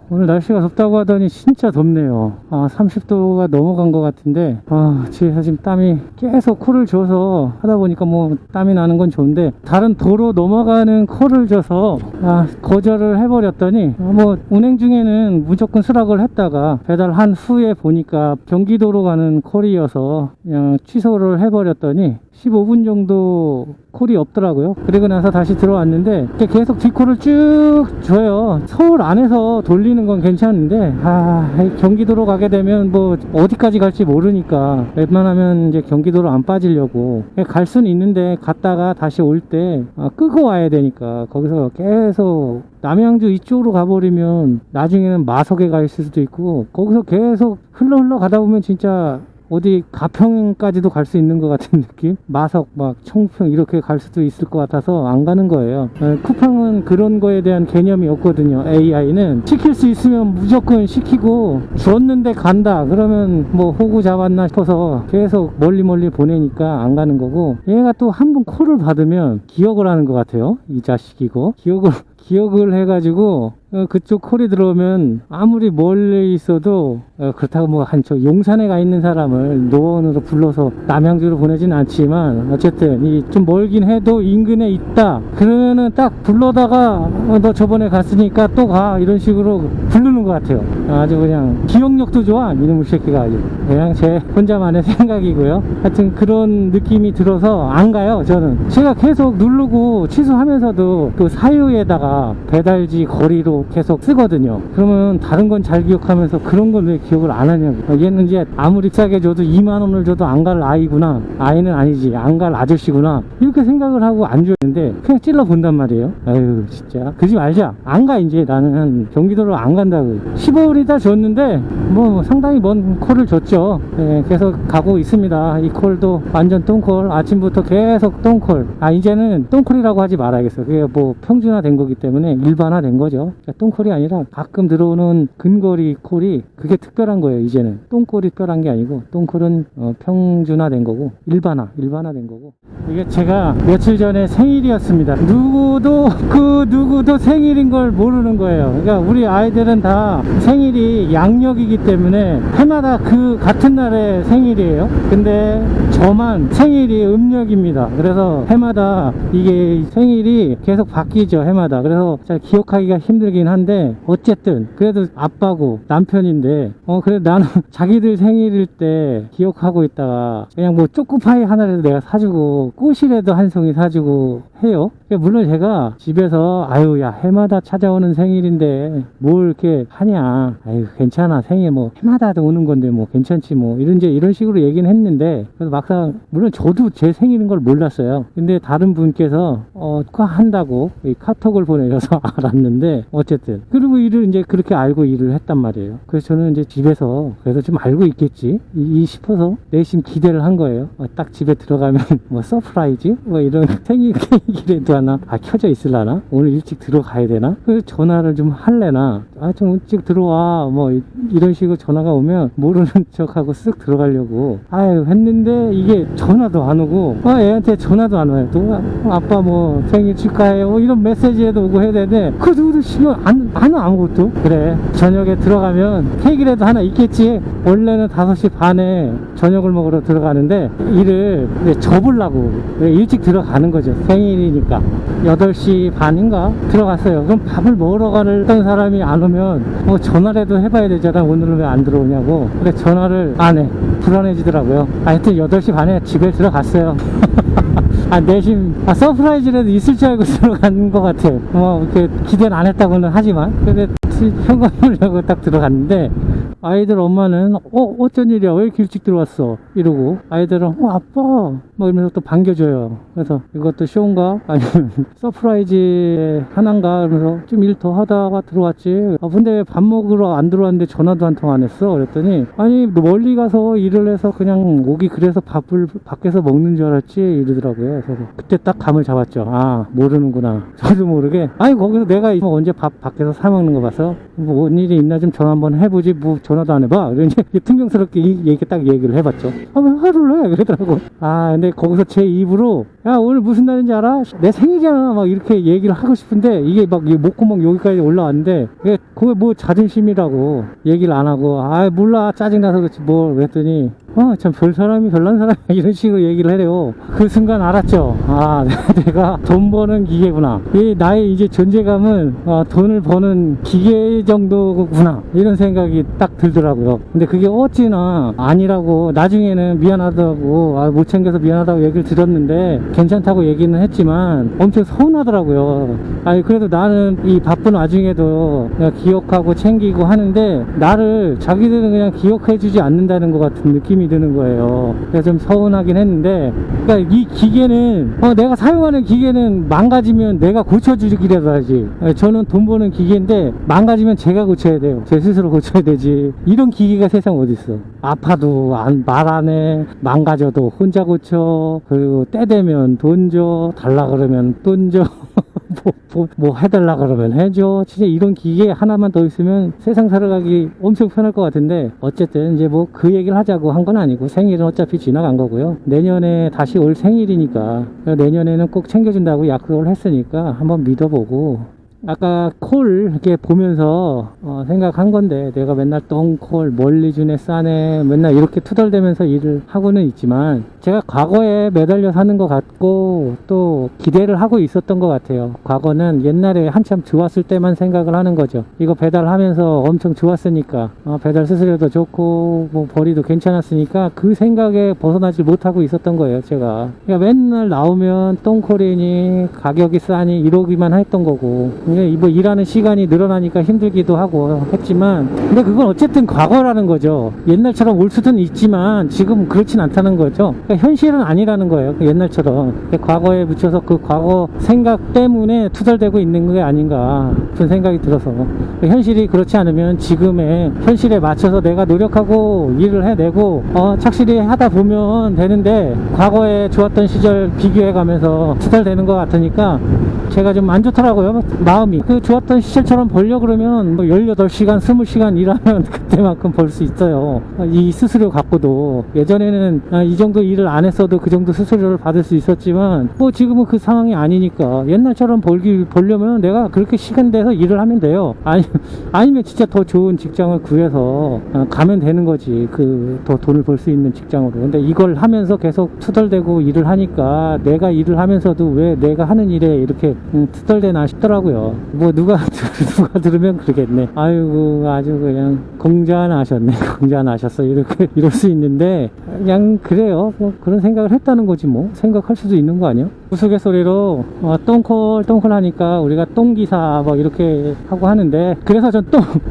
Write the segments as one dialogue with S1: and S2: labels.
S1: 오늘 날씨가 덥다고 하더니 진짜 덥네요. 30도가 넘어간 것 같은데, 집에서 지금 땀이 계속 코를 져서 하다 보니까 뭐 땀이 나는 건 좋은데, 다른 도로 넘어가는 코를 져서 거절을 해버렸더니, 뭐 운행 중에는 무조건 수락을 했다가 배달한 후에 보니까 경기도로 가는 콜이어서 그냥 취소를 해버렸더니 15분 정도 콜이 없더라고요. 그리고 나서 다시 들어왔는데 계속 뒷콜을 쭉 줘요. 서울 안에서 돌리는 건 괜찮은데 경기도로 가게 되면 뭐 어디까지 갈지 모르니까 웬만하면 이제 경기도로 안 빠지려고 갈 수는 있는데 갔다가 다시 올 때 끄고 와야 되니까 거기서 계속 남양주 이쪽으로 가버리면 나중에는 마석에 가 있을 수도 있고 거기서 계속 흘러 가다 보면 진짜 어디 가평까지도 갈 수 있는 것 같은 느낌? 마석, 막 청평 이렇게 갈 수도 있을 것 같아서 안 가는 거예요. 쿠팡은 그런 거에 대한 개념이 없거든요. AI는 시킬 수 있으면 무조건 시키고 줬는데 간다 그러면 뭐 호구 잡았나 싶어서 계속 멀리 보내니까 안 가는 거고, 얘가 또 한 번 콜을 받으면 기억을 하는 것 같아요. 이 자식이고 기억을 해가지고 그쪽 콜이 들어오면 아무리 멀리 있어도 그렇다고 뭐 저 용산에 가 있는 사람을 노원으로 불러서 남양주로 보내진 않지만 어쨌든 좀 멀긴 해도 인근에 있다 그러면은 딱 불러다가 너 저번에 갔으니까 또 가 이런 식으로 부르는 것 같아요. 아주 그냥 기억력도 좋아 이놈의 새끼가. 아주 그냥 제 혼자만의 생각이고요. 하여튼 그런 느낌이 들어서 안 가요. 저는 제가 계속 누르고 취소하면서도 그 사유에다가 배달지 거리로 계속 쓰거든요. 그러면 다른 건 잘 기억하면서 그런 건 왜 기억을 안 하냐고. 얘는 이제 아무리 싸게 줘도 2만원을 줘도 안 갈 아이구나, 아이는 아니지 안 갈 아저씨구나 이렇게 생각을 하고 안 주는데 그냥 찔러 본단 말이에요. 아유 진짜 그러지 말자. 안 가. 이제 나는 경기도로 안 간다고. 15분이다 줬는데 뭐 상당히 먼 콜을 줬죠. 계속 가고 있습니다. 이 콜도 완전 똥콜. 아침부터 계속 똥콜. 이제는 똥콜이라고 하지 말아야겠어. 그게 뭐 평준화된 거기 때문에 일반화된 거죠. 똥콜이 아니라 가끔 들어오는 근거리 콜이 그게 특별한 거예요. 이제는 똥콜이 특별한 게 아니고 똥콜은 평준화된 거고 일반화된 거고. 이게 제가 며칠 전에 생일이었습니다. 누구도 생일인 걸 모르는 거예요. 그러니까 우리 아이들은 다 생일이 양력이기 때문에 해마다 그 같은 날에 생일이에요. 근데 저만 생일이 음력입니다. 그래서 해마다 이게 생일이 계속 바뀌죠. 해마다. 그래서 잘 기억하기가 힘들긴 한데 어쨌든 그래도 아빠고 남편인데 그래도 나는 자기들 생일일 때 기억하고 있다가 그냥 뭐 초코파이 하나라도 내가 사주고 꽃이라도 한 송이 사주고 해요. 물론 제가 집에서 아유 야 해마다 찾아오는 생일인데 뭘 이렇게 하냐, 아유 괜찮아 생일 뭐 해마다 오는 건데 뭐 괜찮지 뭐 이런 식으로 얘기는 했는데, 그래서 막상 물론 저도 제 생일인 걸 몰랐어요. 근데 다른 분께서 한다고 카톡을 보내셔서 알았는데 어쨌든 그리고 일을 이제 그렇게 알고 일을 했단 말이에요. 그래서 저는 이제 집에서 그래서 좀 알고 있겠지 싶어서 내심 기대를 한 거예요. 딱 집에 들어가면 뭐 서프라이즈 뭐 이런 생일 케이크라도 하나 켜져 있을라나, 오늘 일찍 들어가야 되나, 그래서 전화를 좀 할래나, 좀 일찍 들어와 뭐 이런 식으로 전화가 오면 모르는 척하고 쓱 들어가려고 했는데 이게 전화도 안 오고 애한테 전화도 안 와요. 또 아빠 뭐 생일 축하해 뭐 이런 메시지에도 오고 해야 되는데 그래도 신경 안 아무것도. 그래 저녁에 들어가면 케이크라도 하나 있겠지. 원래는 5시 반에 저녁을 먹으러 들어가는데 일을 접으려고 일찍 들어가는 거죠. 생일이니까 8시 반인가 들어갔어요. 그럼 밥을 먹으러 가던 사람이 안 오면 뭐 전화라도 해봐야 되잖아. 오늘은 왜 안 들어오냐고. 근데 전화를 안 해. 불안해지더라고요. 하여튼 8시 반에 집에 들어갔어요. 내심 서프라이즈라도 있을 줄 알고 들어간 것 같아요. 뭐 이렇게 기대는 안 했다고는 하지만 근데 현관문을 열고 딱 들어갔는데 아이들 엄마는 어쩐 일이야 왜 이렇게 일찍 들어왔어 이러고, 아이들은 아빠 뭐 이러면서 또 반겨줘요. 그래서 이것도 쇼인가 아니면 서프라이즈 하나인가 그러면서 좀 일 더 하다가 들어왔지. 근데 왜 밥 먹으러 안 들어왔는데 전화도 한 통 안 했어 그랬더니 아니 멀리 가서 일을 해서 그냥 오기 그래서 밥을 밖에서 먹는 줄 알았지 이러더라고요. 그래서 그때 딱 감을 잡았죠. 모르는구나. 저도 모르게 거기서 내가 언제 밥 밖에서 사 먹는 거 봐서 뭐 뭔 일이 있나 좀 전화 한번 해보지 뭐 전화도 안 해봐. 이제 퉁명스럽게 딱 얘기를 해봤죠. 왜 화를 내 그러더라고. 근데 근데 거기서 제 입으로 야 오늘 무슨 날인지 알아? 내 생일이잖아 막 이렇게 얘기를 하고 싶은데 이게 막 목구멍 여기까지 올라왔는데 그게 뭐 자존심이라고 얘기를 안 하고 아 몰라 짜증나서 그렇지 뭘 그랬더니 참 별 사람이 별난 사람이 이런 식으로 얘기를 해요. 그 순간 알았죠. 아 내가 돈 버는 기계구나. 이 나의 이제 존재감은 돈을 버는 기계 정도구나 이런 생각이 딱 들더라고요. 근데 그게 어찌나 아니라고 나중에는 미안하다고 못 챙겨서 미안하다고 얘기를 들었는데 괜찮다고 얘기는 했지만 엄청 서운하더라고요. 아니 그래도 나는 이 바쁜 와중에도 그냥 기억하고 챙기고 하는데 나를 자기들은 그냥 기억해 주지 않는다는 것 같은 느낌이 드는 거예요. 그래서 좀 서운하긴 했는데 그러니까 이 기계는 내가 사용하는 기계는 망가지면 내가 고쳐주기라도 하지. 저는 돈 버는 기계인데 망가지면 제가 고쳐야 돼요. 제 스스로 고쳐야 되지. 이런 기계가 세상 어디 있어. 아파도 말 안 해. 망가져도 혼자 고쳐. 그리고 때 되면 돈 줘. 달라 그러면 돈 줘. 뭐 해달라 그러면 해줘. 진짜 이런 기계 하나만 더 있으면 세상 살아가기 엄청 편할 것 같은데 어쨌든 이제 뭐 그 얘기를 하자고 한 건 아니고 생일은 어차피 지나간 거고요. 내년에 다시 올 생일이니까 내년에는 꼭 챙겨준다고 약속을 했으니까 한번 믿어보고 아까 콜 이렇게 보면서 생각한 건데 내가 맨날 똥콜 멀리 주네 싸네 맨날 이렇게 투덜대면서 일을 하고는 있지만 제가 과거에 매달려 사는 것 같고 또 기대를 하고 있었던 것 같아요. 과거는 옛날에 한참 좋았을 때만 생각을 하는 거죠. 이거 배달하면서 엄청 좋았으니까 배달 수수료도 좋고 뭐 벌이도 괜찮았으니까 그 생각에 벗어나지 못하고 있었던 거예요. 제가 그러니까 맨날 나오면 똥콜이니 가격이 싸니 이러기만 했던 거고 뭐 일하는 시간이 늘어나니까 힘들기도 하고 했지만 근데 그건 어쨌든 과거라는 거죠. 옛날처럼 올 수는 있지만 지금 그렇진 않다는 거죠. 그러니까 현실은 아니라는 거예요. 옛날처럼 과거에 묻혀서 그 과거 생각 때문에 투덜대고 있는 게 아닌가 그런 생각이 들어서 현실이 그렇지 않으면 지금의 현실에 맞춰서 내가 노력하고 일을 해내고 착실히 하다 보면 되는데 과거에 좋았던 시절 비교해 가면서 투덜대는 것 같으니까 제가 좀 안 좋더라고요. 마음이 그 좋았던 시절처럼 벌려고 그러면 뭐 18시간 20시간 일하면 그때만큼 벌 수 있어요. 이 수수료 갖고도 예전에는 이 정도 일을 안 했어도 그 정도 수수료를 받을 수 있었지만 뭐 지금은 그 상황이 아니니까 옛날처럼 벌려면 내가 그렇게 시간 내서 일을 하면 돼요. 아니면 진짜 더 좋은 직장을 구해서 가면 되는 거지. 그 더 돈을 벌 수 있는 직장으로. 근데 이걸 하면서 계속 투덜대고 일을 하니까 내가 일을 하면서도 왜 내가 하는 일에 이렇게 투덜대나 싶더라고요. 뭐 누가 들으면 그러겠네. 아이고 아주 그냥 공자나셨네. 공자나셨어. 이렇게 이럴 수 있는데 그냥 그래요. 뭐 그런 생각을 했다는 거지 뭐. 생각할 수도 있는 거 아니야? 우스갯소리로 똥콜 하니까 우리가 똥기사 뭐 이렇게 하고 하는데 그래서 전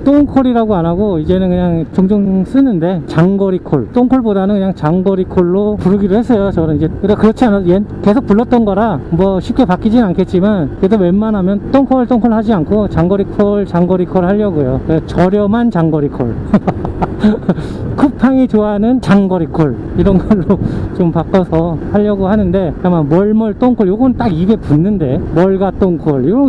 S1: 똥콜이라고 안 하고 이제는 그냥 종종 쓰는데 장거리콜 똥콜보다는 그냥 장거리콜로 부르기로 했어요. 저는 이제 그렇지 않아도 계속 불렀던 거라 뭐 쉽게 바뀌진 않겠지만 그래도 웬만하면 똥콜 하지 않고 장거리콜 하려고요. 저렴한 장거리콜 쿠팡이 좋아하는 장거리콜 이런 걸로 좀 바꿔서 하려고 하는데 아마 멀멀 똥콜 요건 딱 입에 붙는데 멀가 똥콜 요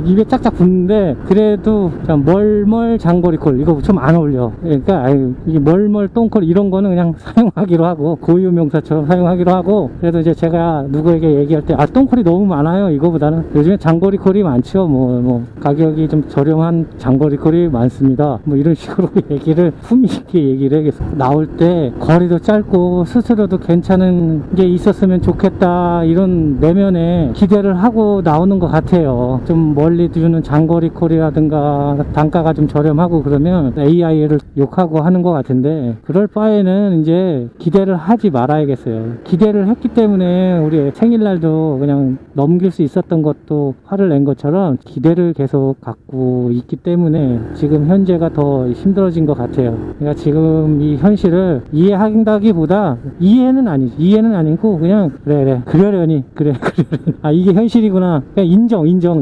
S1: 입에 짝짝 붙는데 그래도 멀멀 장거리콜 이거 좀 안 어울려. 그러니까 이게 멀멀 똥콜 이런 거는 그냥 사용하기로 하고 고유명사처럼 사용하기로 하고 그래도 이제 제가 누구에게 얘기할 때 똥콜이 너무 많아요. 이거보다는 요즘에 장거리콜이 많죠. 뭐 가격이 좀 저렴한 장거리콜이 많습니다. 뭐 이런 식으로 얘기를 품위있게 얘기를 해야겠어. 나올 때 거리도 짧고 수수료도 괜찮은 게 있었으면 좋겠다 이런 내면에 기대를 하고 나오는 것 같아요. 좀 멀리 두는 장거리콜이라든가 단가가 좀 저렴하고 그러면 AI를 욕하고 하는 것 같은데 그럴 바에는 이제 기대를 하지 말아야겠어요. 기대를 했기 때문에 우리 생일날도 그냥 넘길 수 있었던 것도 화를 낸 것처럼 기대를 계속 갖고 있기 때문에 지금 현재가 더 힘들어진 것 같아요. 그러니까 지금 이 현실을 이해한다기보다 이해는 아니고 그냥 그러려니 그래. 아, 이게 현실이구나. 그냥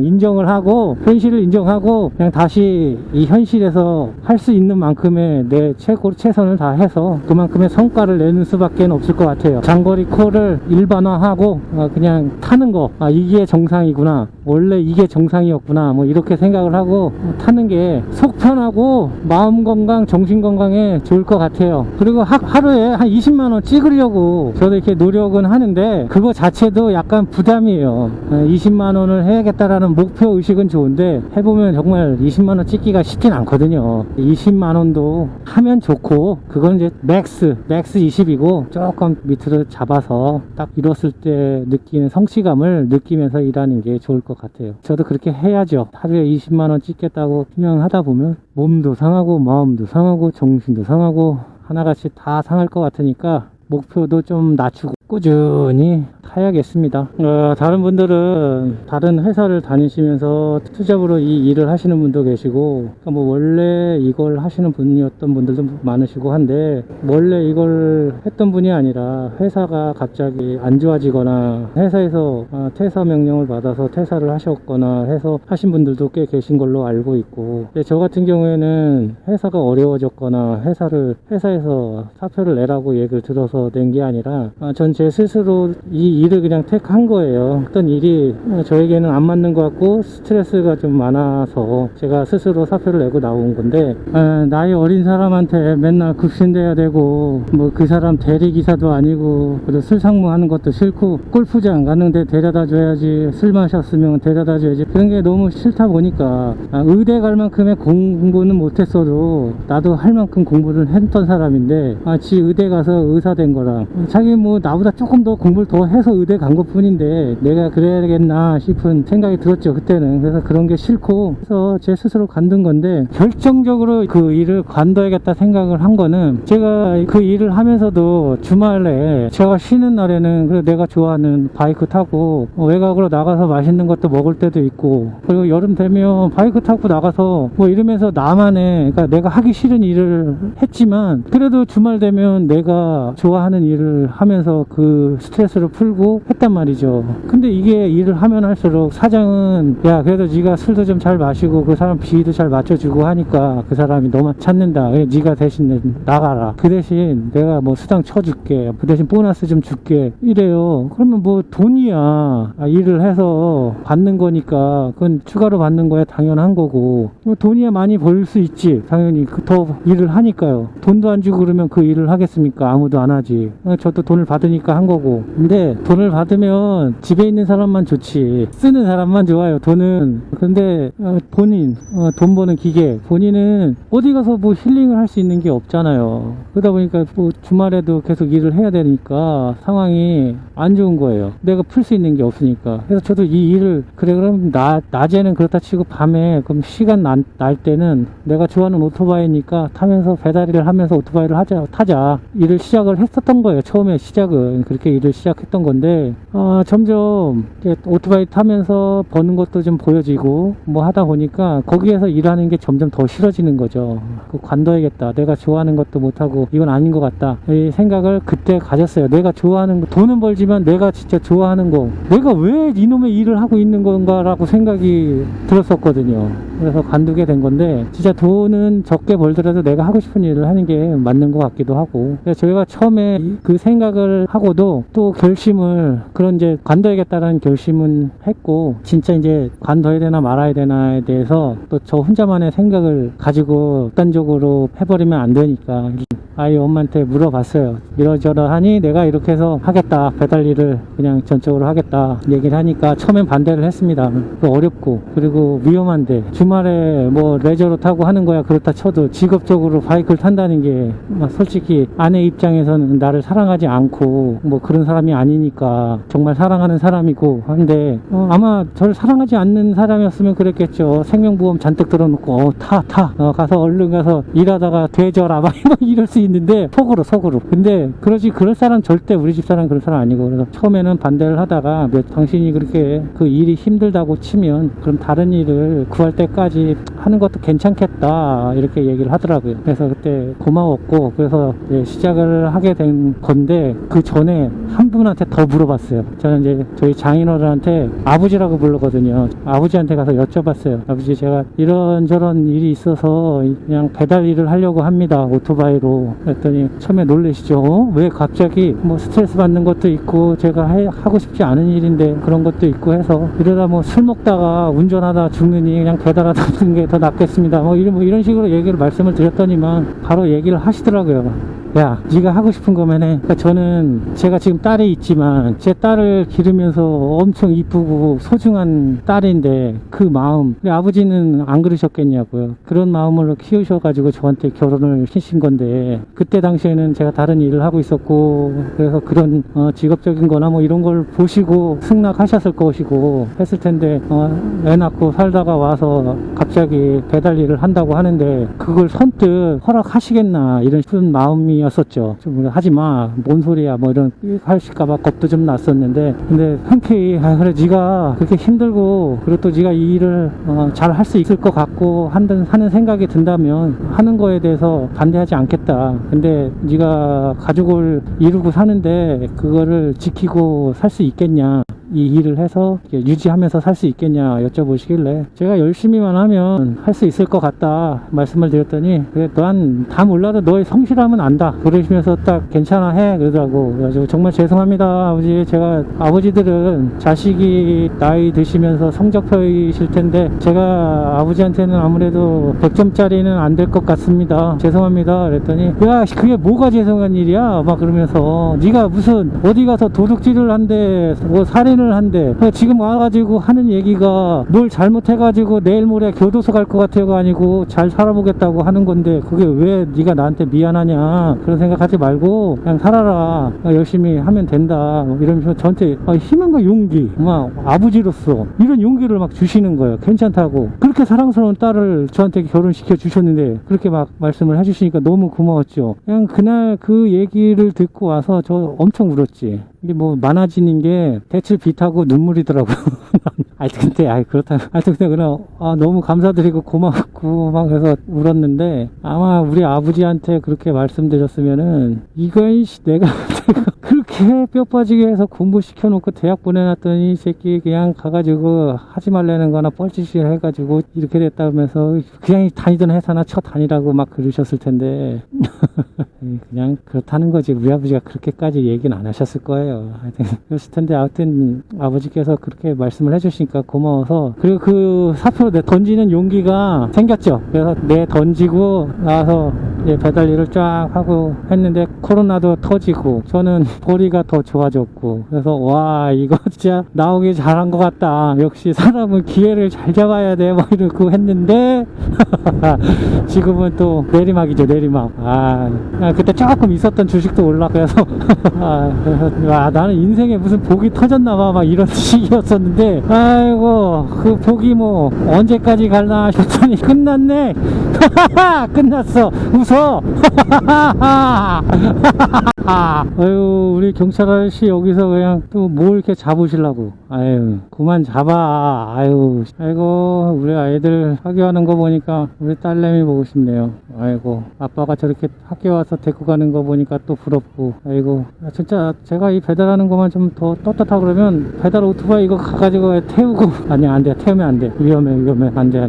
S1: 인정을 하고, 현실을 인정하고, 그냥 다시 이 현실에서 할 수 있는 만큼의 내 최선을 다해서 그만큼의 성과를 내는 수밖에 없을 것 같아요. 장거리 콜을 일반화하고, 그냥 타는 거. 아, 이게 정상이구나. 원래 이게 정상이었구나. 뭐, 이렇게 생각을 하고 타는 게 속 편하고, 마음 건강, 정신 건강에 좋을 것 같아요. 그리고 하루에 한 20만원 찍으려고 저도 이렇게 노력은 하는데, 그거 자체도 약간 부담이에요. 20만원을 해야겠다라는 목표 의식은 좋은데, 해보면 정말 20만원 찍기가 쉽진 않거든요. 20만원도 하면 좋고, 그건 이제 맥스 20이고, 조금 밑으로 잡아서 딱 이뤘을 때 느끼는 성취감을 느끼면서 일하는 게 좋을 것 같아요. 저도 그렇게 해야죠. 하루에 20만원 찍겠다고 그냥 하다 보면 몸도 상하고 마음도 상하고 정신도 상하고 하나같이 다 상할 것 같으니까 목표도 좀 낮추고 꾸준히 타야겠습니다. 다른 분들은 다른 회사를 다니시면서 투잡으로 이 일을 하시는 분도 계시고, 뭐 원래 이걸 하시는 분이었던 분들도 많으시고 한데, 원래 이걸 했던 분이 아니라 회사가 갑자기 안 좋아지거나 회사에서 퇴사 명령을 받아서 퇴사를 하셨거나 해서 하신 분들도 꽤 계신 걸로 알고 있고, 근데 저 같은 경우에는 회사가 어려워졌거나 회사에서 사표를 내라고 얘기를 들어서 낸 게 아니라, 전 제 스스로 이 일을 그냥 택한 거예요. 어떤 일이 저에게는 안 맞는 것 같고 스트레스가 좀 많아서 제가 스스로 사표를 내고 나온 건데, 나이 어린 사람한테 맨날 급신돼야 되고, 뭐 그 사람 대리기사도 아니고, 그리고 술 상무하는 것도 싫고, 골프장 가는데 데려다 줘야지, 술 마셨으면 데려다 줘야지, 그런 게 너무 싫다 보니까, 의대 갈 만큼의 공부는 못했어도 나도 할 만큼 공부를 했던 사람인데, 지 의대 가서 의사 된 거라, 자기 뭐 나보다 조금 더 공부를 더 해서 의대 간 것 뿐인데 내가 그래야겠나 싶은 생각이 들었죠, 그때는. 그래서 그런 게 싫고, 그래서 제 스스로 관둔 건데, 결정적으로 그 일을 관둬야겠다 생각을 한 거는, 제가 그 일을 하면서도 주말에 제가 쉬는 날에는 그래 내가 좋아하는 바이크 타고 외곽으로 나가서 맛있는 것도 먹을 때도 있고, 그리고 여름 되면 바이크 타고 나가서 뭐 이러면서 나만의, 그러니까 내가 하기 싫은 일을 했지만 그래도 주말 되면 내가 좋아하는 일을 하면서 그 스트레스를 풀고 했단 말이죠. 근데 이게 일을 하면 할수록 사장은, 야 그래도 네가 술도 좀 잘 마시고 그 사람 비위도 잘 맞춰주고 하니까 그 사람이 너만 찾는다, 네가 대신 나가라, 그 대신 내가 뭐 수당 쳐줄게, 그 대신 보너스 좀 줄게, 이래요. 그러면 뭐 돈이야, 일을 해서 받는 거니까 그건 추가로 받는 거야 당연한 거고, 돈이야 많이 벌 수 있지 당연히. 더 일을 하니까요. 돈도 안 주고 그러면 그 일을 하겠습니까? 아무도 안 하지. 저도 돈을 받으니까 한 거고. 근데 돈을 받으면 집에 있는 사람만 좋지, 쓰는 사람만 좋아요, 돈은. 근데 돈 버는 기계, 본인은 어디 가서 뭐 힐링을 할 수 있는 게 없잖아요. 그러다 보니까 뭐 주말에도 계속 일을 해야 되니까 상황이 안 좋은 거예요. 내가 풀 수 있는 게 없으니까. 그래서 저도 이 일을, 그래 그럼 낮에는 그렇다 치고 밤에 그럼 시간 날 때는 내가 좋아하는 오토바이니까 타면서 배달 일을 하면서 오토바이를 타자, 일을 시작을 했었던 거예요. 처음에 시작은 그렇게 일을 시작했던 건데, 점점 오토바이 타면서 버는 것도 좀 보여지고 뭐 하다 보니까 거기에서 일하는 게 점점 더 싫어지는 거죠. 관둬야겠다, 내가 좋아하는 것도 못하고 이건 아닌 것 같다, 이 생각을 그때 가졌어요. 내가 좋아하는 거, 돈은 벌지만 내가 진짜 좋아하는 거, 내가 왜 이놈의 일을 하고 있는 건가 라고 생각이 들었었거든요. 그래서 관두게 된 건데, 진짜 돈은 적게 벌더라도 내가 하고 싶은 일을 하는 게 맞는 것 같기도 하고, 그래서 저희가 처음에 그 생각을 하고도 또 결심을, 그런 이제 관둬야겠다라는 결심은 했고, 진짜 이제 관둬야 되나 말아야 되나에 대해서 또 저 혼자만의 생각을 가지고 극단적으로 해버리면 안 되니까 아이 엄마한테 물어봤어요. 이러저러 하니 내가 이렇게 해서 하겠다, 배달 일을 그냥 전적으로 하겠다 얘기를 하니까 처음엔 반대를 했습니다. 어렵고 그리고 위험한데, 주말에 뭐 레저로 타고 하는 거야 그렇다 쳐도 직업적으로 바이크를 탄다는 게 솔직히 아내 입장에서는 나를 사랑하지 않고 뭐 그런 사람이 아니니까, 정말 사랑하는 사람이고 한데, 아마 저를 사랑하지 않는 사람이었으면 그랬겠죠. 생명보험 잔뜩 들어놓고 가서 얼른 가서 일하다가 되져라 막 이럴 수 있는데 속으로 근데 그럴 사람 절대 우리 집사람 그런 사람 아니고, 그래서 처음에는 반대를 하다가 당신이 그렇게 그 일이 힘들다고 치면 그럼 다른 일을 구할 때까지 하는 것도 괜찮겠다 이렇게 얘기를 하더라고요. 그래서 그때 고마웠고, 그래서 시작을 하게 된 건데, 그 전에 한 분한테 더 물어봤어요. 저는 이제 저희 장인어른한테 아버지라고 부르거든요. 아버지한테 가서 여쭤봤어요. 아버지, 제가 이런저런 일이 있어서 그냥 배달 일을 하려고 합니다, 오토바이로. 그랬더니 처음에 놀라시죠. 왜 갑자기 뭐 스트레스 받는 것도 있고 제가 하고 싶지 않은 일인데 그런 것도 있고 해서, 이러다 뭐 술 먹다가 운전하다 죽느니 그냥 배달하다 죽는 게 더 낫겠습니다, 뭐 이런 식으로 말씀을 드렸더니만 바로 얘기를 하시더라고요. 야, 네가 하고 싶은 거면 해. 그러니까 저는 제가 지금 딸이 있지만 제 딸을 기르면서 엄청 이쁘고 소중한 딸인데, 그 마음, 우리 아버지는 안 그러셨겠냐고요. 그런 마음으로 키우셔가지고 저한테 결혼을 시킨 건데, 그때 당시에는 제가 다른 일을 하고 있었고, 그래서 그런 직업적인 거나 뭐 이런 걸 보시고 승낙하셨을 것이고 했을 텐데, 애 낳고 살다가 와서 갑자기 배달 일을 한다고 하는데 그걸 선뜻 허락하시겠나, 이런 싶은 마음이 었었죠. 좀 하지마, 뭔 소리야, 뭐 이런 하실까봐 겁도 좀 났었는데, 근데 흔쾌히 그래, 네가 그렇게 힘들고 그리고 또 네가 이 일을 잘 할 수 있을 것 같고 하는 생각이 든다면 하는 거에 대해서 반대하지 않겠다. 근데 네가 가족을 이루고 사는데 그거를 지키고 살 수 있겠냐, 이 일을 해서 유지하면서 살 수 있겠냐 여쭤보시길래, 제가 열심히만 하면 할 수 있을 것 같다 말씀을 드렸더니, 그래, 난 다 몰라도 너의 성실함은 안다 그러시면서 딱 괜찮아 해 그러더라고. 그래가지고 정말 죄송합니다 아버지, 제가 아버지들은 자식이 나이 드시면서 성적표이실 텐데 제가 아버지한테는 아무래도 100점짜리는 안 될 것 같습니다, 죄송합니다 그랬더니, 야 그게 뭐가 죄송한 일이야 막 그러면서, 네가 무슨 어디 가서 도둑질을 한대, 뭐 살인을 한대, 지금 와가지고 하는 얘기가 뭘 잘못해가지고 내일 모레 교도소 갈 것 같아요가 아니고 잘 살아보겠다고 하는 건데, 그게 왜 네가 나한테 미안하냐, 그런 생각하지 말고 그냥 살아라, 열심히 하면 된다, 뭐 이러면서 저한테 희망과 용기, 막 아버지로서 이런 용기를 막 주시는 거예요. 괜찮다고, 그렇게 사랑스러운 딸을 저한테 결혼시켜 주셨는데 그렇게 막 말씀을 해주시니까 너무 고마웠죠. 그냥 그날 그 얘기를 듣고 와서 저 엄청 울었지. 이게 뭐 많아지는 게 대출 빚하고 눈물이더라고요. 하여튼 근데 그냥 너무 감사드리고 고맙고 막 그래서 울었는데, 아마 우리 아버지한테 그렇게 말씀드렸으면은, 이건 내가 그렇게 뼈 빠지게 해서 공부시켜놓고 대학 보내놨더니 이 새끼 그냥 가가지고 하지 말라는 거나 뻘짓을 해가지고 이렇게 됐다면서 그냥 다니던 회사나 쳐 다니라고 막 그러셨을 텐데 그냥 그렇다는 거지. 우리 아버지가 그렇게까지 얘기는 안 하셨을 거예요. 하여튼 그랬을 텐데, 아무튼 아버지께서 그렇게 말씀을 해주시니까 고마워서, 그리고 그 사표로 내 던지는 용기가 생겼죠. 그래서 내 던지고 나서 배달 일을 쫙 하고 했는데 코로나도 터지고 저는 보리가 더 좋아졌고, 그래서 와, 이거 진짜 나오기 잘한 것 같다, 역시 사람은 기회를 잘 잡아야 돼, 뭐 이러고 했는데 지금은 또 내리막이죠, 내리막. 그때 조금 있었던 주식도 올라. 그래서 그래서 나는 인생에 무슨 복이 터졌나봐 막 이런 시기였었는데, 아이고 그 복이 뭐 언제까지 갈나 싶더니 끝났네. 끝났어. 웃어. 아유, 우리 경찰 아저씨 여기서 그냥 또 뭘 이렇게 잡으시려고. 아유, 그만 잡아. 아이고, 우리 아이들 학교하는 거 보니까 우리 딸내미 보고 싶네요. 아이고, 아빠가 저렇게 학교 와서 데리고 가는 거 보니까 또 부럽고. 아이고, 진짜 제가 이 배달하는 것만 좀 더 떳떳하고 그러면 배달 오토바이 이거 가가지고 태우고. 아니, 안 돼. 태우면 안 돼. 위험해. 안 돼.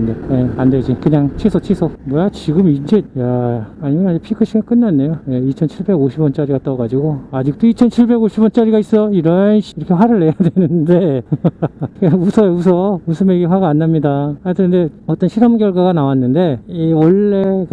S1: 안 되지. 그냥 취소. 뭐야, 지금 이제, 아니면 아직 피크 시간 끝났네요. 2,750원짜리가 떠가지고 아직도 2,750원짜리가 있어. 이렇게 화를 내야 되는데 그냥 웃어요. 웃으면 이게 화가 안 납니다. 하여튼 근데 어떤 실험 결과가 나왔는데, 이 원래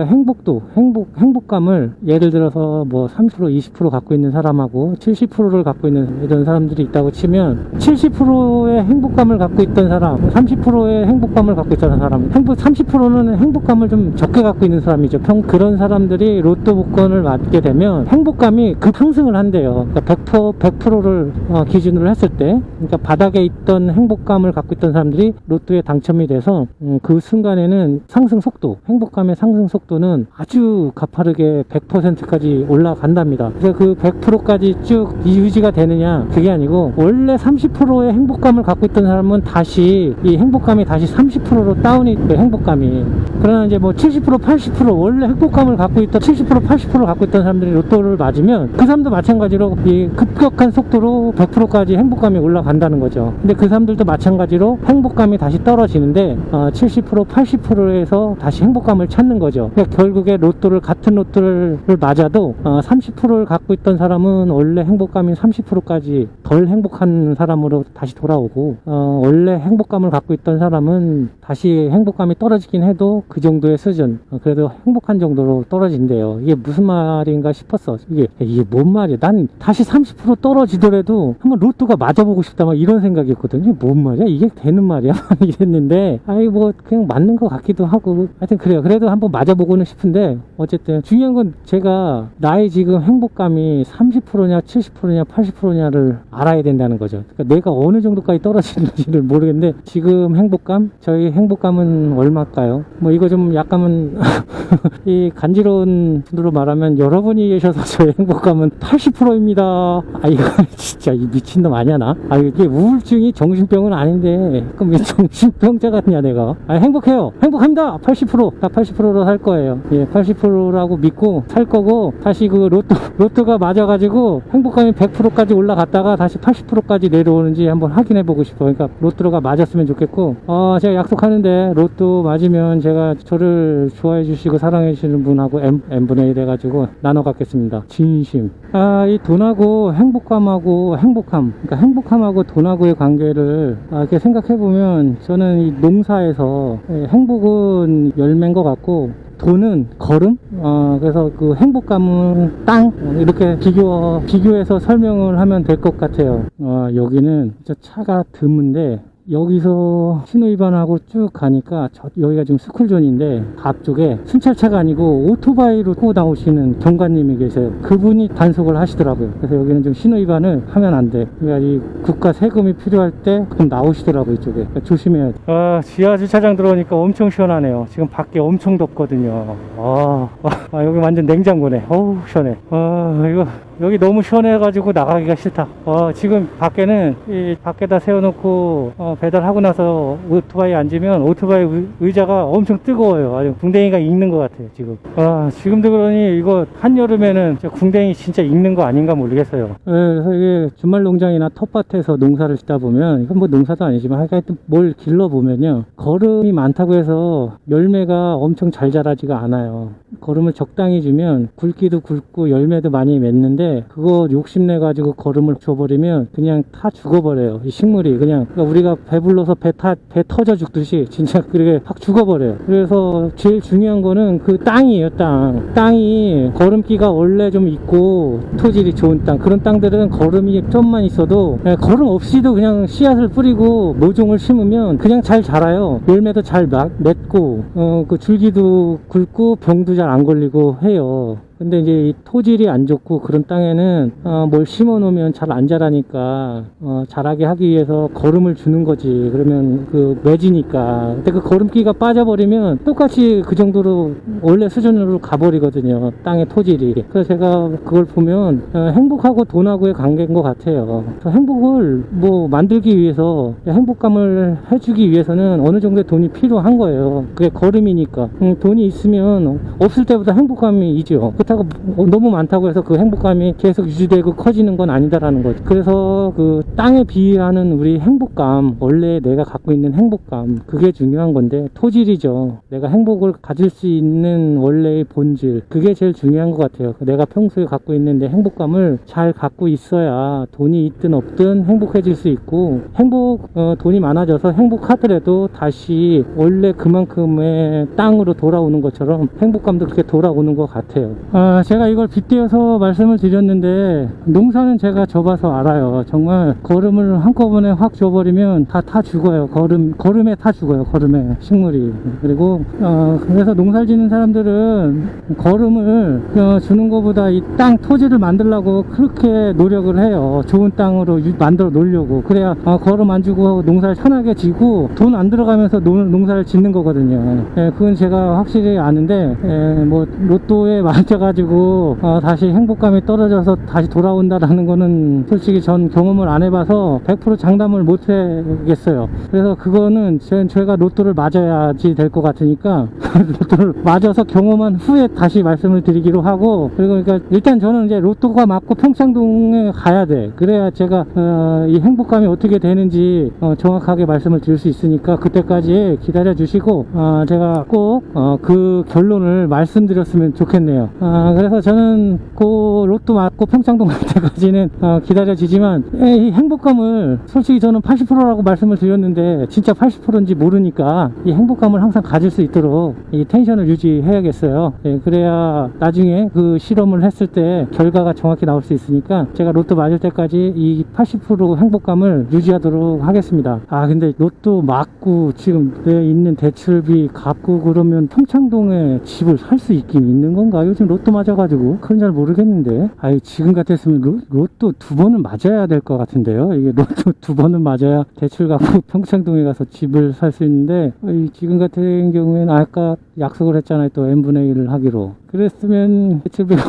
S1: 행복감을 예를 들어서 뭐 30% 20% 갖고 있는 사람하고 70%를 갖고 있는 이런 사람들이 있다고 치면, 70%의 행복감을 갖고 있던 사람, 30%의 행복감을 갖고 있던 사람, 30%는 행복감을 좀 적게 갖고 있는 사람이죠. 그런 사람들이 로또 복권을 맞게 되면 행복감이 급상승을 한대요. 그러니까 100%를 기준으로 했을 때, 그러니까 바닥에 있던 행복감을 갖고 있던 사람들이 로또에 당첨이 돼서 그 순간에는 상승 속도, 행복감의 상승 속도는 아주 가파르게 100%까지 올라간답니다. 그래서 그 100%까지 쭉 유지가 되느냐, 그게 아니고 원래 30%의 행복감을 갖고 있던 사람은 다시 이 행복감이 다시 30%로 다운이 돼, 행복감이. 그러나 이제 뭐 70%, 80% 원래 행복감을 갖고 있던 70%, 80%를 갖고 있던 사람들이 로또를 맞으면 그 사람도 마찬가지로 이 급격한 속도로 100%까지 행복감이 올라간다는 거죠. 근데 그 사람들도 마찬가지로 행복감이 다시 떨어지는데 70%, 80%에서 다시 행복감을 찾는 거죠. 그러니까 결국에 같은 로또를 맞아도 30%를 갖고 있던 사람은 원래 행복감이 30%까지 덜 행복한 사람으로 다시 돌아오고, 원래 행복감을 갖고 있던 사람은 다시 행복감이 떨어지긴 해도 그 정도의 수준, 그래도 행복한 정도로 떨어진대요. 이게 무슨 말인가 싶었어. 이게 뭔 말이야. 난 다시 30% 떨어지더라도 한번 로또가 맞아보고 싶다, 막 이런 생각이었거든요. 뭔 말이야? 이게 되는 말이야? 이랬는데, 뭐 그냥 맞는 것 같기도 하고, 하여튼 그래요. 그래도 한번 맞아보고는 싶은데, 어쨌든 중요한 건 제가 나의 지금 행복감이 30%냐 70%냐 80%냐를 알아야 된다는 거죠. 그러니까 내가 어느 정도까지 떨어지는지를 모르겠는데, 지금 행복감, 저희 행복감은 얼마일까요? 뭐 이거 좀 약간은 이 간지러운 분으로 말하면, 여러분이 계셔서 저의 행복감은 80%입니다. 이거 진짜 이 미친놈 아니야 나? 이게 우울증이 정신병은 아닌데 그럼 왜 정신병자 같냐 내가. 행복해요. 행복합니다. 80%. 다 80%로 살 거예요. 예, 80%라고 믿고 살 거고, 다시 그 로또가 맞아가지고 행복감이 100%까지 올라갔다가 다시 80%까지 내려오는지 한번 확인해 보고 싶어요. 그러니까 로또가 맞았으면 좋겠고, 제가 약속하는데 로또 맞으면 제가 저를 좋아해 주시고 사랑해 주시는 분하고 n분의 1 해가지고 나눠 갖겠습니다. 진심. 이 돈하고 행복감하고 그러니까 행복함하고 돈하고의 관계를 이렇게 생각해 보면, 저는 이 농사에서 행복은 열매인 것 같고 돈은 걸음? 그래서 그 행복감은 땅? 이렇게 비교해서 설명을 하면 될 것 같아요. 여기는 진짜 차가 드문데, 여기서 신호 위반하고 쭉 가니까 여기가 지금 스쿨존인데, 앞쪽에 순찰차가 아니고 오토바이로 타고 나오시는 경관님이 계세요. 그분이 단속을 하시더라고요. 그래서 여기는 좀 신호 위반을 하면 안 돼. 그러니까 이 국가 세금이 필요할 때 그럼 나오시더라고요. 이쪽에. 그러니까 조심해야 돼. 지하 주차장 들어오니까 엄청 시원하네요. 지금 밖에 엄청 덥거든요. 여기 완전 냉장고네. 어우 시원해. 여기 너무 시원해가지고 나가기가 싫다. 지금 밖에는 밖에다 세워놓고 배달하고 나서 오토바이에 앉으면 오토바이 의자가 엄청 뜨거워요. 아주 궁뎅이가 익는 것 같아요 지금. 지금도 그러니 이거 한여름에는 궁뎅이 진짜 익는 거 아닌가 모르겠어요. 그래서 이게 주말 농장이나 텃밭에서 농사를 짓다 보면, 이건 뭐 농사도 아니지만 하여튼 뭘 길러보면요, 거름이 많다고 해서 열매가 엄청 잘 자라지가 않아요. 거름을 적당히 주면 굵기도 굵고 열매도 많이 맺는데, 그거 욕심내 가지고 거름을 줘버리면 그냥 다 죽어버려요. 이 식물이 그냥. 그러니까 우리가 배불러서 배 터져 죽듯이 진짜 그렇게 확 죽어버려요. 그래서 제일 중요한 거는 그 땅이에요. 땅이 거름기가 원래 좀 있고 토질이 좋은 땅, 그런 땅들은 거름이 좀만 있어도, 거름 없이도 그냥 씨앗을 뿌리고 모종을 심으면 그냥 잘 자라요. 열매도 잘 맺고, 그 줄기도 굵고 병도 잘 안 걸리고 해요. 근데 이제 이 토질이 안 좋고 그런 땅에는 뭘 심어 놓으면 잘 안 자라니까 자라게 하기 위해서 거름을 주는 거지. 그러면 그 맺으니까. 근데 그 거름기가 빠져버리면 똑같이 그 정도로 원래 수준으로 가버리거든요, 땅의 토질이. 그래서 제가 그걸 보면 행복하고 돈하고의 관계인 것 같아요. 행복을 뭐 만들기 위해서, 행복감을 해주기 위해서는 어느 정도의 돈이 필요한 거예요. 그게 거름이니까. 돈이 있으면 없을 때보다 행복감이 있죠. 그렇다고 너무 많다고 해서 그 행복감이 계속 유지되고 커지는 건 아니다라는 거죠. 그래서 그 땅에 비하는 우리 행복감, 원래 내가 갖고 있는 행복감, 그게 중요한 건데, 토질이죠. 내가 행복을 가질 수 있는 원래의 본질, 그게 제일 중요한 것 같아요. 내가 평소에 갖고 있는 내 행복감을 잘 갖고 있어야 돈이 있든 없든 행복해질 수 있고, 돈이 많아져서 행복하더라도 다시 원래 그만큼의 땅으로 돌아오는 것처럼 행복감도 그렇게 돌아오는 것 같아요. 제가 이걸 빗대어서 말씀을 드렸는데 농사는 제가 접어서 알아요. 정말 거름을 한꺼번에 확 줘버리면 다 타 죽어요. 거름에 타 죽어요. 거름에 식물이. 그리고 그래서 농사를 짓는 사람들은 거름을 주는 것보다 이 땅 토지를 만들려고 그렇게 노력을 해요. 좋은 땅으로 만들어 놓으려고. 그래야 거름 안 주고 농사를 편하게 지고 돈 안 들어가면서 농사를 짓는 거거든요. 그건 제가 확실히 아는데 뭐 로또에 맞춰가지고 다시 행복감이 떨어져서 다시 돌아온다라는 거는 솔직히 전 경험을 안 해봐서 100% 장담을 못 하겠어요. 그래서 그거는 제가 로또를 맞아야지 될 것 같으니까 로또를 맞아서 경험한 후에 다시 말씀을 드리기로 하고, 그리고 그러니까 일단 저는 이제 로또가 맞고 평창동에 가야 돼. 그래야 제가 이 행복감이 어떻게 되는지 정확하게 말씀을 드릴 수 있으니까 그때까지 기다려 주시고 제가 꼭 그 결론을 말씀드렸으면 좋겠네요. 그래서 저는 그 로또 맞고 평창동 갈 때까지는 기다려지지만 이 행복감을 솔직히 저는 80%라고 말씀을 드렸는데 진짜 80%인지 모르니까 이 행복감을 항상 가질 수 있도록 이 텐션을 유지해야겠어요. 그래야 나중에 그 실험을 했을 때 결과가 정확히 나올 수 있으니까 제가 로또 맞을 때까지 이 80% 행복감을 유지하도록 하겠습니다. 근데 로또 맞고 지금 내 있는 대출비 갚고 그러면 평창동에 집을 살 수 있긴 있는 건가? 요즘 로또 맞아가지고 그건 잘 모르겠는데 지금 같았으면 로또 2번은 맞아야 될 것 같은데요. 이게 로또 2번은 맞아야 대출 갚고 평창동에 가서 집을 살 수 있는데 지금 같은 경우에는 아까 약속을 했잖아요. 또 n분의 1을 하기로. 그랬으면 대출비가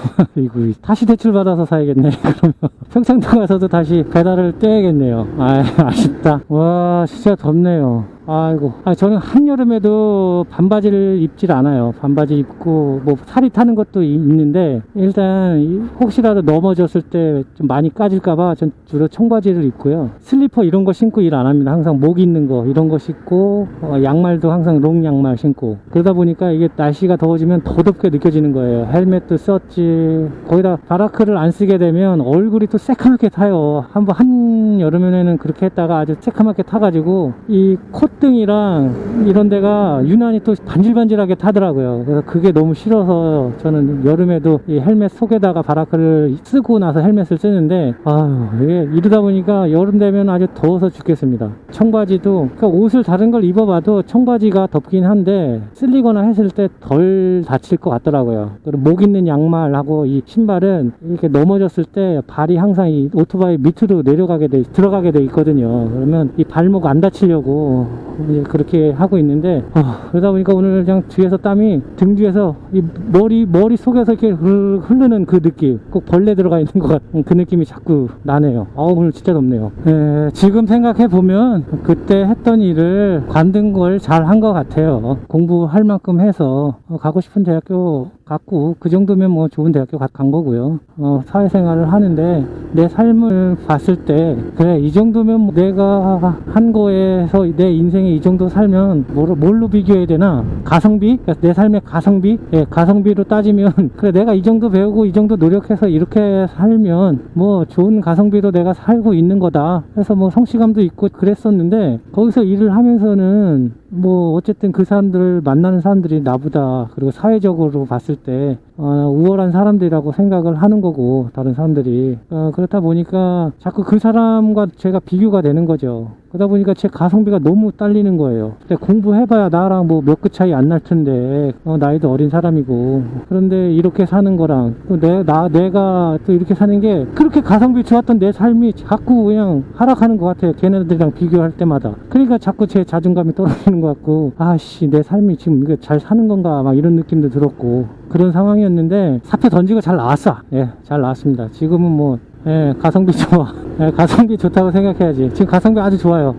S1: 다시 대출 받아서 사야겠네. 그러면 평창동 가서도 다시 배달을 떼야겠네요. 아쉽다. 와 진짜 덥네요. 아이고. 저는 한여름에도 반바지를 입질 않아요. 반바지 입고 뭐 살이 타는 것도 있는데 일단 혹시라도 넘어졌을 때 좀 많이 까질까봐 전 주로 청바지를 입고요. 슬리퍼 이런 거 신고 일 안 합니다. 항상 목 있는 거 이런 거 신고 양말도 항상 롱 양말 신고. 그러다 보니까 이게 날씨가 더워지면 더 덥게 느껴지는 거예요. 헬멧도 썼지. 거기다 바라크를 안 쓰게 되면 얼굴이 또 새카맣게 타요. 한 여름에는 그렇게 했다가 아주 새카맣게 타가지고 이 콧등이랑 이런 데가 유난히 또 반질반질하게 타더라고요. 그래서 그게 너무 싫어서 저는 여름에도 이 헬멧 속에다가 바라크를 쓰고 나서 헬멧을 쓰는데 이게 이러다 보니까 여름 되면 아주 더워서 죽겠습니다. 청바지도 그러니까 옷을 다른 걸 입어봐도 청바지가 덥긴 한데 쓸리거나 했을 때 덜 다칠 것 같더라고요. 그리고 목 있는 양말하고 이 신발은 이렇게 넘어졌을 때 발이 항상 이 오토바이 밑으로 들어가게 돼 있거든요. 그러면 이 발목 안 다치려고 이제 그렇게 하고 있는데 그러다 보니까 오늘 그냥 뒤에서 땀이 등 뒤에서 이 머리 속에서 이렇게 흐르는 그 느낌, 꼭 벌레 들어가 있는 것 같은 그 느낌이 자꾸 나네요. 오늘 진짜 덥네요. 지금 생각해 보면 그때 했던 일을 관둔 걸 잘 한 것 같아요. 공부할 만큼 해서 가고 싶은 대학교 갔고 그 정도면 뭐 좋은 대학교 간 거고요. 사회생활을 하는데 내 삶을 봤을 때 그래 이 정도면 뭐 내가 한 거에서 내 인생에 이 정도 살면 뭘로 비교해야 되나? 가성비? 그러니까 내 삶의 가성비? 가성비로 따지면 그래 내가 이 정도 배우고 이 정도 노력해서 이렇게 살면 뭐 좋은 가성비로 내가 살고 있는 거다. 그래서 뭐 성취감도 있고 그랬었는데 거기서 일을 하면서는 뭐 어쨌든 그 사람들을 만나는 사람들이 나보다 그리고 사회적으로 봤을 때 우월한 사람들이라고 생각을 하는 거고 다른 사람들이 그렇다 보니까 자꾸 그 사람과 제가 비교가 되는 거죠. 그러다 보니까 제 가성비가 너무 딸리는 거예요. 근데 공부해봐야 나랑 뭐 몇 끗 차이 안 날 텐데 나이도 어린 사람이고 그런데 이렇게 사는 거랑 또 내가 또 이렇게 사는 게 그렇게 가성비 좋았던 내 삶이 자꾸 그냥 하락하는 것 같아요. 걔네들이랑 비교할 때마다. 그러니까 자꾸 제 자존감이 떨어지는 것 같고 내 삶이 지금 이게 잘 사는 건가 막 이런 느낌도 들었고 그런 상황이었는데 사표 던지고 잘 나왔어. 잘 나왔습니다. 지금은 뭐 가성비 좋아. 가성비 좋다고 생각해야지. 지금 가성비 아주 좋아요.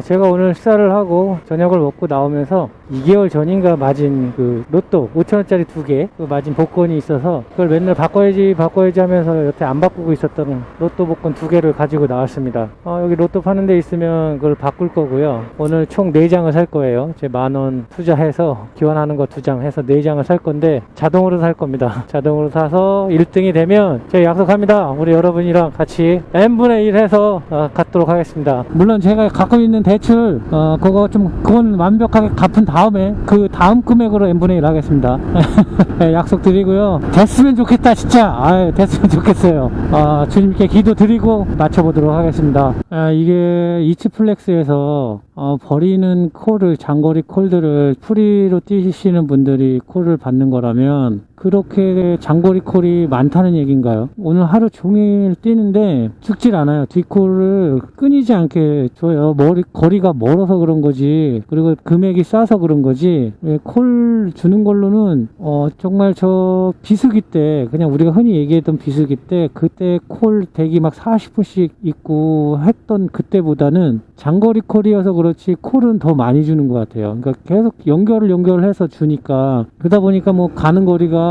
S1: 제가 오늘 식사를 하고 저녁을 먹고 나오면서 2개월 전인가 맞은 그 로또 5,000원짜리 2개 그 맞은 복권이 있어서 그걸 맨날 바꿔야지 하면서 여태 안 바꾸고 있었던 로또 복권 2개를 가지고 나왔습니다. 여기 로또 파는 데 있으면 그걸 바꿀 거고요. 오늘 총 4장을 살 거예요. 제 10,000원 투자해서 교환하는 거 2장 해서 4장을 살 건데 자동으로 살 겁니다. 자동으로 사서 1등이 되면 제가 약속합니다. 우리 여러분이랑 같이 n분의 1 해서 갖도록 하겠습니다. 물론 제가 갖고 있는 대출 그건 완벽하게 갚은 다음에 그 다음 금액으로 n분의 1 하겠습니다. 네, 약속드리고요. 됐으면 좋겠다 진짜. 됐으면 좋겠어요. 주님께 기도 드리고 마쳐보도록 하겠습니다. 이게 이츠플렉스에서 버리는 콜을, 장거리 콜들을 프리로 뛰시는 분들이 콜을 받는 거라면 그렇게 장거리 콜이 많다는 얘기인가요? 오늘 하루 종일 뛰는데 죽질 않아요. 뒷콜을 끊이지 않게 줘요. 거리가 멀어서 그런 거지, 그리고 금액이 싸서 그런 거지, 콜 주는 걸로는 정말 저 비수기 때, 그냥 우리가 흔히 얘기했던 비수기 때, 그때 콜 대기 막 40분씩 있고 했던 그때보다는 장거리 콜이어서 그렇지 콜은 더 많이 주는 것 같아요. 그러니까 계속 연결해서 주니까, 그러다 보니까 뭐 가는 거리가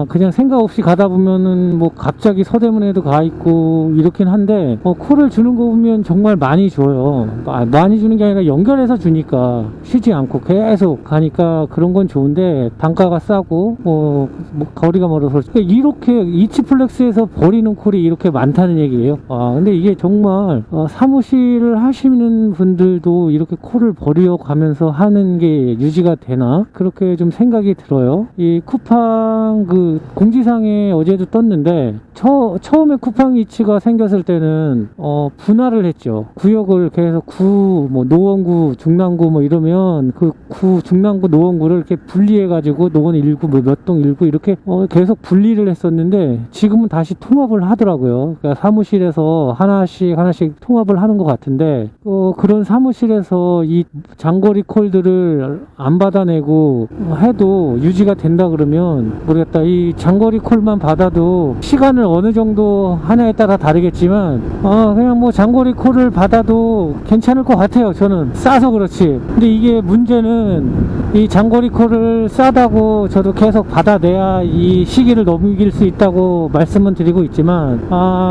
S1: 그냥 생각 없이 가다 보면은 뭐 갑자기 서대문에도 가 있고 이렇긴 한데, 콜을 주는 거 보면 정말 많이 줘요. 많이 주는 게 아니라 연결해서 주니까 쉬지 않고 계속 가니까 그런 건 좋은데, 단가가 싸고 뭐 거리가 멀어서. 그러니까 이렇게 이츠플렉스에서 버리는 콜이 이렇게 많다는 얘기예요. 근데 이게 정말 사무실을 하시는 분들도 이렇게 콜을 버리어 가면서 하는 게 유지가 되나, 그렇게 좀 생각이 들어요. 이 쿠팡 그 공지사항에 어제도 떴는데, 처음에 쿠팡 이츠가 생겼을 때는 분할을 했죠. 구역을 계속 뭐 노원구, 중랑구 뭐 이러면 그 중랑구, 노원구를 이렇게 분리해 가지고 노원 1구, 뭐 몇 동 1구 이렇게 계속 분리를 했었는데, 지금은 다시 통합을 하더라고요. 그러니까 사무실에서 하나씩 통합을 하는 것 같은데, 그런 사무실에서 이 장거리 콜들을 안 받아내고 해도 유지가 된다 그러면 모르겠다. 이 장거리 콜만 받아도 시간을 어느 정도 하냐에 따라 다르겠지만 그냥 뭐 장거리 콜을 받아도 괜찮을 것 같아요. 저는 싸서 그렇지. 근데 이게 문제는, 이 장거리 콜을 싸다고 저도 계속 받아내야 이 시기를 넘길 수 있다고 말씀은 드리고 있지만,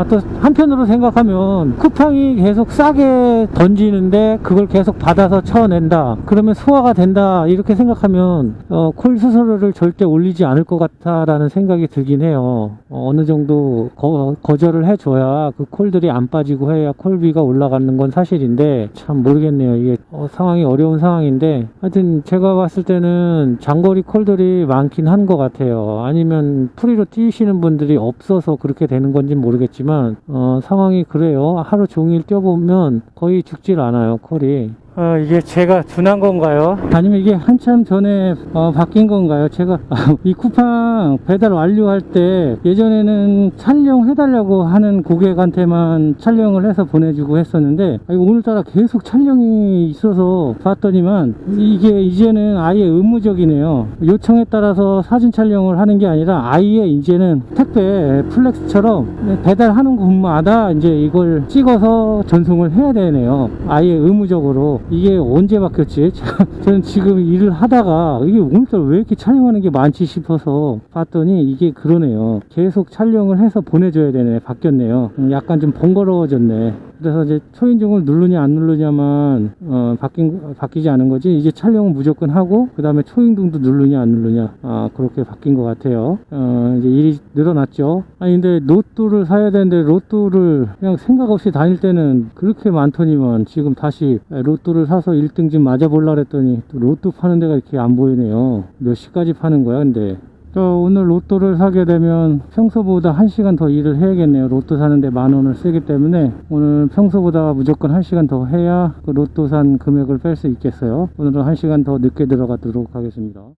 S1: 또 한편으로 생각하면 쿠팡이 계속 싸게 던지는데 그걸 계속 받아서 쳐낸다, 그러면 소화가 된다, 이렇게 생각하면 콜 수수료를 절대 올리지 않을 것 같다라는 생각이 들긴 해요. 어느 정도 거절을 해줘야 그 콜들이 안 빠지고 해야 콜비가 올라가는 건 사실인데, 참 모르겠네요. 이게 상황이 어려운 상황인데, 하여튼 제가 봤을 때는 장거리 콜들이 많긴 한 것 같아요. 아니면 프리로 뛰시는 분들이 없어서 그렇게 되는 건지 모르겠지만 상황이 그래요. 하루 종일 뛰어보면 거의 죽질 않아요, 콜이. 이게 제가 둔한 건가요? 아니면 이게 한참 전에 바뀐 건가요? 제가 이 쿠팡 배달 완료할 때 예전에는 촬영해달라고 하는 고객한테만 촬영을 해서 보내주고 했었는데, 오늘따라 계속 촬영이 있어서 봤더니만 이게 이제는 아예 의무적이네요. 요청에 따라서 사진 촬영을 하는 게 아니라 아예 이제는 택배 플렉스처럼 배달하는 곳마다 이제 이걸 찍어서 전송을 해야 되네요. 아예 의무적으로. 이게 언제 바뀌었지? 저는 지금 일을 하다가 이게 오늘따라 왜 이렇게 촬영하는 게 많지 싶어서 봤더니 이게 그러네요. 계속 촬영을 해서 보내줘야 되네. 바뀌었네요. 약간 좀 번거로워졌네. 그래서 이제 초인종을 누르냐 안 누르냐만 바뀌지 않은 거지, 이제 촬영은 무조건 하고 그 다음에 초인종도 누르냐 안 누르냐, 그렇게 바뀐 것 같아요. 이제 일이 늘어났죠. 근데 로또를 사야 되는데, 로또를 그냥 생각 없이 다닐 때는 그렇게 많더니만 지금 다시 로또를 사서 1등집 맞아보려고 했더니 또 로또 파는 데가 이렇게 안 보이네요. 몇 시까지 파는 거야 근데? 오늘 로또를 사게 되면 평소보다 1시간 더 일을 해야겠네요. 로또 사는데 10,000원을 쓰기 때문에 오늘 평소보다 무조건 1시간 더 해야 그 로또 산 금액을 뺄 수 있겠어요. 오늘은 1시간 더 늦게 들어가도록 하겠습니다.